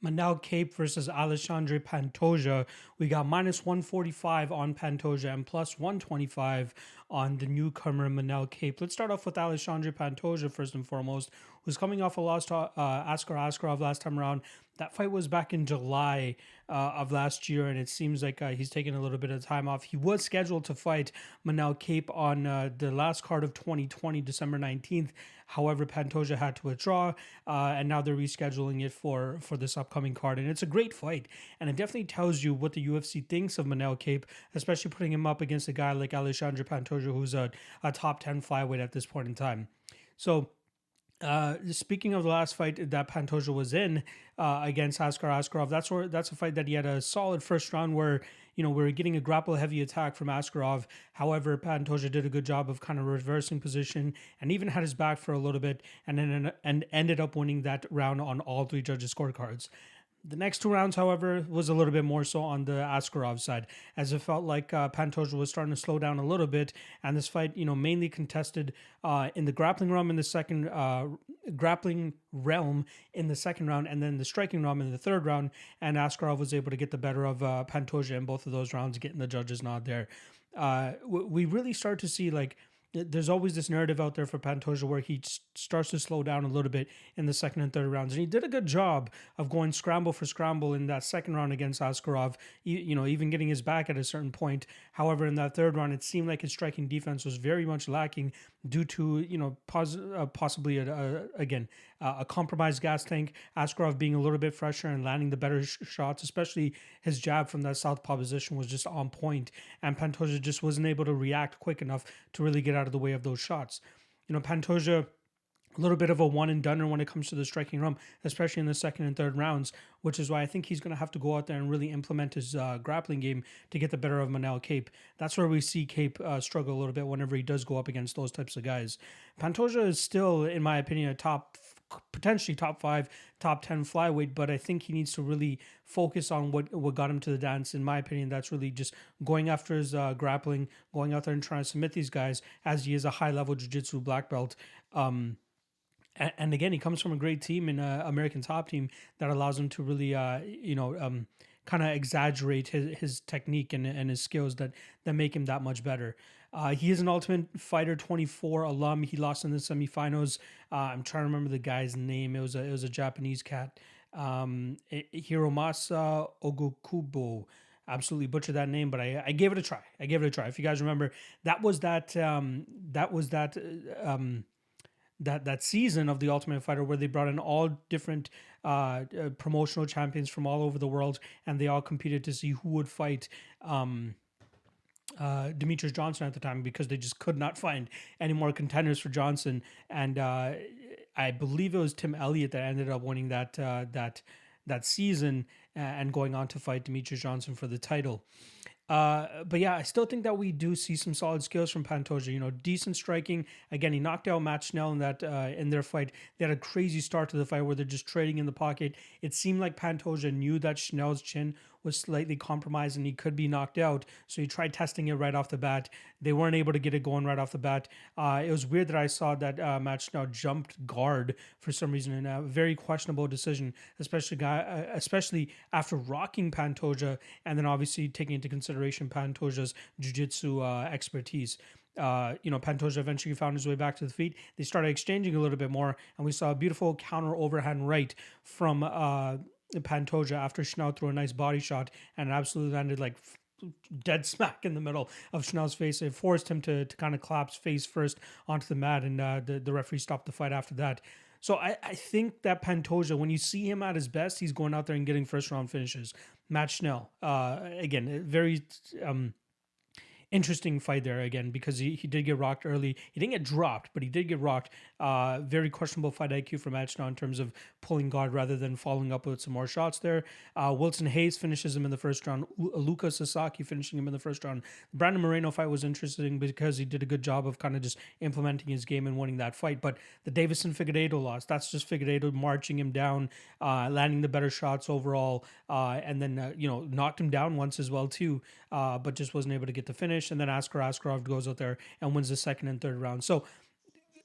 Manel Kape versus Alexandre Pantoja. We got minus 145 on Pantoja and plus 125 on the newcomer Manel Kape. Let's start off with Alexandre Pantoja first and foremost, who's coming off a loss to Askar Askarov last time around. That fight was back in July of last year, and it seems like he's taking a little bit of time off. He was scheduled to fight Manel Kape on the last card of 2020, December 19th. However, Pantoja had to withdraw, and now they're rescheduling it for this upcoming card. And it's a great fight, and it definitely tells you what the UFC thinks of Manel Kape, especially putting him up against a guy like Alexandre Pantoja, who's a top 10 flyweight at this point in time. So, speaking of the last fight that Pantoja was in against Askar Askarov, that's a fight that he had a solid first round where we were getting a grapple heavy attack from Askarov. However, Pantoja did a good job of kind of reversing position and even had his back for a little bit, and then ended up winning that round on all three judges' scorecards. The next two rounds, however, was a little bit more so on the Askarov side, as it felt like Pantoja was starting to slow down a little bit, and this fight, mainly contested in the grappling realm in the second grappling realm in the second round, and then the striking realm in the third round. And Askarov was able to get the better of Pantoja in both of those rounds, getting the judges nod there. We really start to see there's always this narrative out there for Pantoja where he starts to slow down a little bit in the second and third rounds. And he did a good job of going scramble for scramble in that second round against Askarov, even getting his back at a certain point. However, in that third round, it seemed like his striking defense was very much lacking due to, possibly, a compromised gas tank, Askarov being a little bit fresher and landing the better shots, especially his jab from that southpaw position was just on point, and Pantoja just wasn't able to react quick enough to really get out of the way of those shots. Pantoja, a little bit of a one and doneer when it comes to the striking realm, especially in the second and third rounds, which is why I think he's going to have to go out there and really implement his grappling game to get the better of Manel Kape. That's where we see Kape struggle a little bit whenever he does go up against those types of guys. Pantoja is still, in my opinion, potentially top 5, top 10 flyweight, but I think he needs to really focus on what got him to the dance. In my opinion, that's really just going after his grappling, going out there and trying to submit these guys, as he is a high-level jiu-jitsu black belt. And again, he comes from a great team in American Top Team that allows him to really, kind of exaggerate his technique and his skills that make him that much better. He is an Ultimate Fighter 24 alum. He lost in the semifinals. I'm trying to remember the guy's name. It was a Japanese cat, Hiromasa Ogokubo. Absolutely butchered that name, but I gave it a try. If you guys remember, that was that season of the Ultimate Fighter where they brought in all different promotional champions from all over the world, and they all competed to see who would fight Demetrius Johnson at the time, because they just could not find any more contenders for Johnson. And I believe it was Tim Elliott that ended up winning that season and going on to fight Demetrius Johnson for the title. But yeah, I still think that we do see some solid skills from Pantoja. Decent striking. Again, he knocked out Matt Schnell in their fight. They had a crazy start to the fight where they're just trading in the pocket. It seemed like Pantoja knew that Schnell's chin was slightly compromised and he could be knocked out, so he tried testing it right off the bat. They weren't able to get it going right off the bat. It was weird that I saw that Matt Schnell jumped guard for some reason, in a very questionable decision, especially after rocking Pantoja and then obviously taking into consideration Pantoja's jiu-jitsu expertise. Pantoja eventually found his way back to the feet. They started exchanging a little bit more, and we saw a beautiful counter overhand right from Pantoja after Schnell threw a nice body shot, and it absolutely landed dead smack in the middle of Schnell's face. It forced him to kind of collapse face first onto the mat, and the referee stopped the fight after that. So I think that Pantoja, when you see him at his best, he's going out there and getting first round finishes. Matt Schnell, again, very interesting fight there again, because he did get rocked early. He didn't get dropped, but he did get rocked. Very questionable fight IQ from Edge in terms of pulling guard rather than following up with some more shots there. Wilson Hayes finishes him in the first round. Luka Sasaki finishing him in the first round. The Brandon Moreno fight was interesting because he did a good job of kind of just implementing his game and winning that fight. But the Davison Figueiredo loss, that's just Figueiredo marching him down, landing the better shots overall, and then knocked him down once as well too, but just wasn't able to get the finish. And then Askarov goes out there and wins the second and third round. So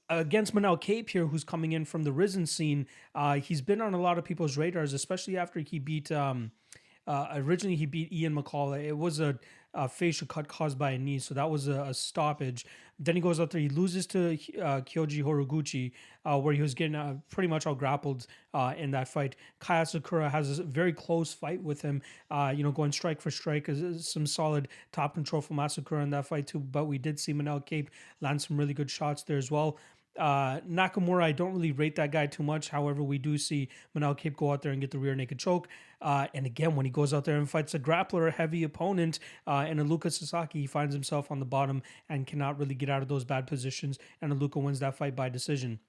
against Manel Kape here, who's coming in from the Risen scene. He's been on a lot of people's radars, especially after he beat. Originally, he beat Ian McCall. It was a facial cut caused by a knee, so that was a stoppage. Then he goes out there, he loses to Kyoji Horiguchi, where he was getting pretty much out grappled in that fight. Kaya Sakura has a very close fight with him, going strike for strike. Some solid top control from Asakura in that fight too, but we did see Manel Kape land some really good shots there as well. Nakamura, I don't really rate that guy too much. However, we do see Manel Kape go out there and get the rear naked choke. And again, when he goes out there and fights a grappler, a heavy opponent, and Aluka Sasaki, he finds himself on the bottom and cannot really get out of those bad positions. And Aluka wins that fight by decision.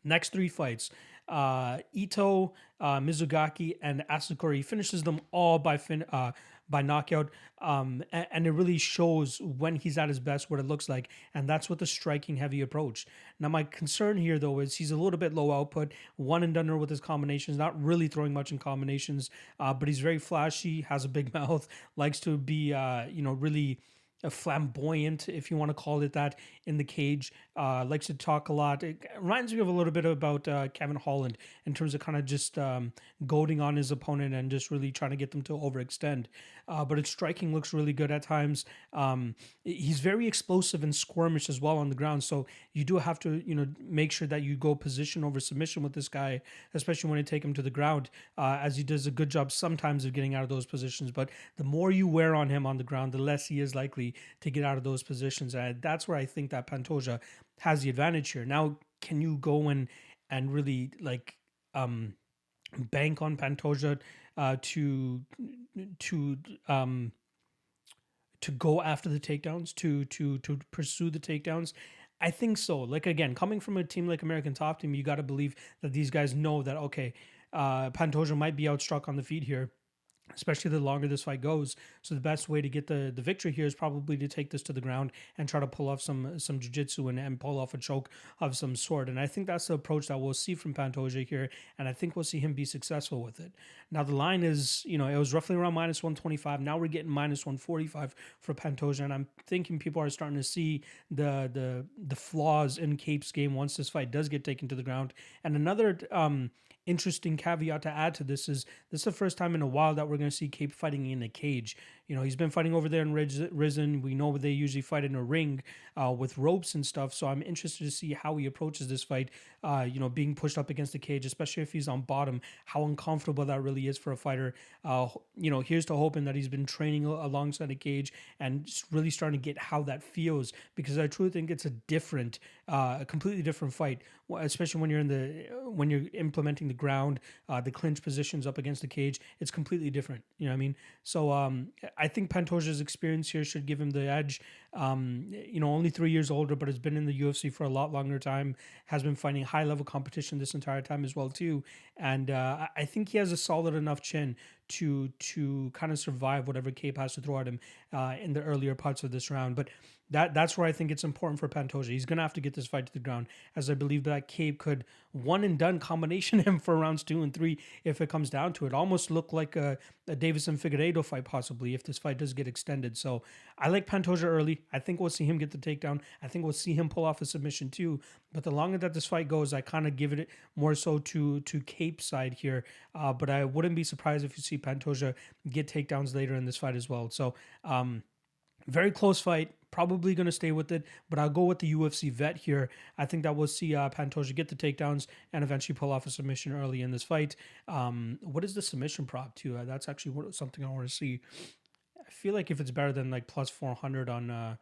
Next three fights, Ito, Mizugaki, and Asakura. He finishes them all by knockout, and it really shows when he's at his best what it looks like, and that's with the striking heavy approach. Now, my concern here, though, is he's a little bit low output, one and done with his combinations, not really throwing much in combinations, but he's very flashy, has a big mouth, likes to be, really flamboyant, if you want to call it that, in the cage. Likes to talk a lot. It reminds me of a little bit about Kevin Holland in terms of kind of just goading on his opponent and just really trying to get them to overextend. But his striking looks really good at times. He's very explosive and squirmish as well on the ground. So you do have to, make sure that you go position over submission with this guy, especially when you take him to the ground, as he does a good job sometimes of getting out of those positions. But the more you wear on him on the ground, the less he is likely to get out of those positions. And that's where I think that Pantoja has the advantage here. Now, can you go and really bank on Pantoja to go after the takedowns, to pursue the takedowns? I think so. Like, again, coming from a team like American Top Team, you got to believe that these guys know that, okay, Pantoja might be outstruck on the feet here, especially the longer this fight goes. So the best way to get the victory here is probably to take this to the ground and try to pull off some jiu-jitsu and pull off a choke of some sort. And I think that's the approach that we'll see from Pantoja here, and I think we'll see him be successful with it. Now, the line is, it was roughly around minus 125. Now we're getting minus 145 for Pantoja, and I'm thinking people are starting to see the flaws in Kape's game once this fight does get taken to the ground. And another interesting caveat to add to this is the first time in a while that we're going to see Kape fighting in a cage. He's been fighting over there in Risen. We know they usually fight in a ring with ropes and stuff. So I'm interested to see how he approaches this fight, being pushed up against the cage, especially if he's on bottom, how uncomfortable that really is for a fighter. Here's to hoping that he's been training alongside a cage and really starting to get how that feels, because I truly think it's a completely different fight, especially when you're implementing the ground, the clinch positions up against the cage. It's completely different. You know what I mean? So I think Pantoja's experience here should give him the edge. Only 3 years older, but has been in the UFC for a lot longer time, has been fighting high level competition this entire time as well too. And I think he has a solid enough chin to kind of survive whatever Kape has to throw at him in the earlier parts of this round. But that's where I think it's important for Pantoja. He's going to have to get this fight to the ground, as I believe that Kape could one and done combination him for rounds 2 and 3 if it comes down to it. Almost look like a Davison Figueiredo fight possibly if this fight does get extended. So I like Pantoja early. I think we'll see him get the takedown. I think we'll see him pull off a submission too. But the longer that this fight goes, I kind of give it more so to Kape's side here. But I wouldn't be surprised if you see Pantoja get takedowns later in this fight as well. So very close fight. Probably going to stay with it, but I'll go with the UFC vet here. I think that we'll see Pantoja get the takedowns and eventually pull off a submission early in this fight. What is the submission prop too? That's actually something I want to see. I feel like if it's better than like plus 400 on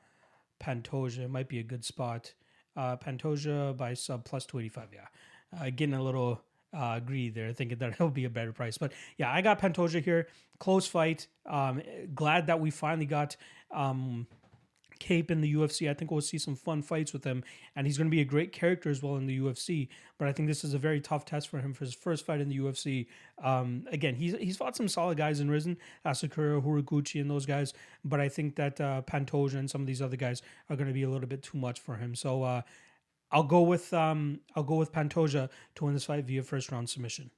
Pantoja, it might be a good spot. Pantoja by sub plus 285. Yeah, getting a little greedy there, thinking that it'll be a better price. But yeah, I got Pantoja here. Close fight. Glad that we finally got Kape in the UFC. I think we'll see some fun fights with him, and he's going to be a great character as well in the UFC. But I think this is a very tough test for him for his first fight in the UFC. Again, he's fought some solid guys in Risen, Asakura, Horiguchi, and those guys. But I think that Pantoja and some of these other guys are going to be a little bit too much for him. So I'll go with Pantoja to win this fight via first round submission.